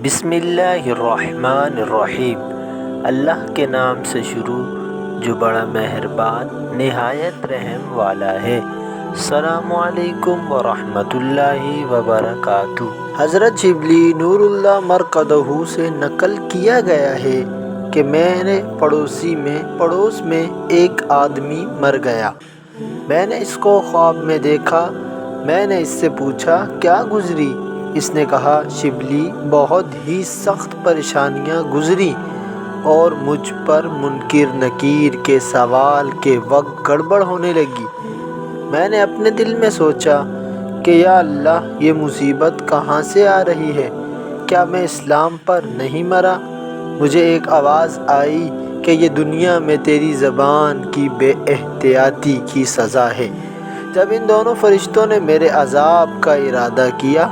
بسم اللہ الرحمن الرحیم۔ اللہ کے نام سے شروع جو بڑا مہربان نہایت رحم والا ہے۔ السلام علیکم ورحمۃ اللہ وبرکاتہ۔ حضرت شبلی نور اللہ مرقدہ سے نقل کیا گیا ہے کہ میرے پڑوس میں ایک آدمی مر گیا۔ میں نے اس کو خواب میں دیکھا۔ میں نے اس سے پوچھا کیا گزری؟ اس نے کہا شبلی بہت ہی سخت پریشانیاں گزری اور مجھ پر منکر نکیر کے سوال کے وقت گڑبڑ ہونے لگی۔ میں نے اپنے دل میں سوچا کہ یا اللہ یہ مصیبت کہاں سے آ رہی ہے؟ کیا میں اسلام پر نہیں مرا؟ مجھے ایک آواز آئی کہ یہ دنیا میں تیری زبان کی بے احتیاطی کی سزا ہے۔ جب ان دونوں فرشتوں نے میرے عذاب کا ارادہ کیا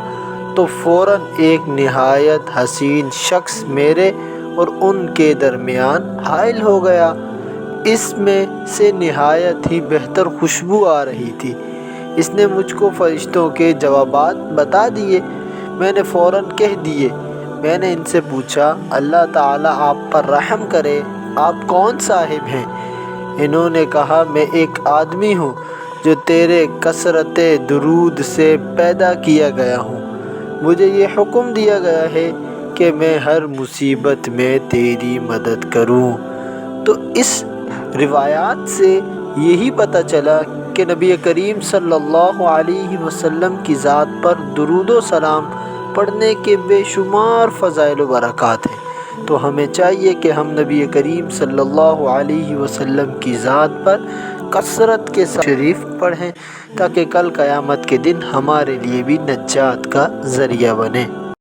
تو فوراً ایک نہایت حسین شخص میرے اور ان کے درمیان حائل ہو گیا۔ اس میں سے نہایت ہی بہتر خوشبو آ رہی تھی۔ اس نے مجھ کو فرشتوں کے جوابات بتا دیے۔ میں نے فوراً کہہ دیے۔ میں نے ان سے پوچھا اللہ تعالیٰ آپ پر رحم کرے، آپ کون صاحب ہیں؟ انہوں نے کہا میں ایک آدمی ہوں جو تیرے کثرت درود سے پیدا کیا گیا ہوں۔ مجھے یہ حکم دیا گیا ہے کہ میں ہر مصیبت میں تیری مدد کروں۔ تو اس روایات سے یہی پتہ چلا کہ نبی کریم صلی اللہ علیہ وسلم کی ذات پر درود و سلام پڑھنے کے بے شمار فضائل و برکات ہیں۔ تو ہمیں چاہیے کہ ہم نبی کریم صلی اللہ علیہ وسلم کی ذات پر کثرت کے ساتھ شریف پڑھیں تاکہ کل قیامت کے دن ہمارے لیے بھی نجات کا ذریعہ بنے۔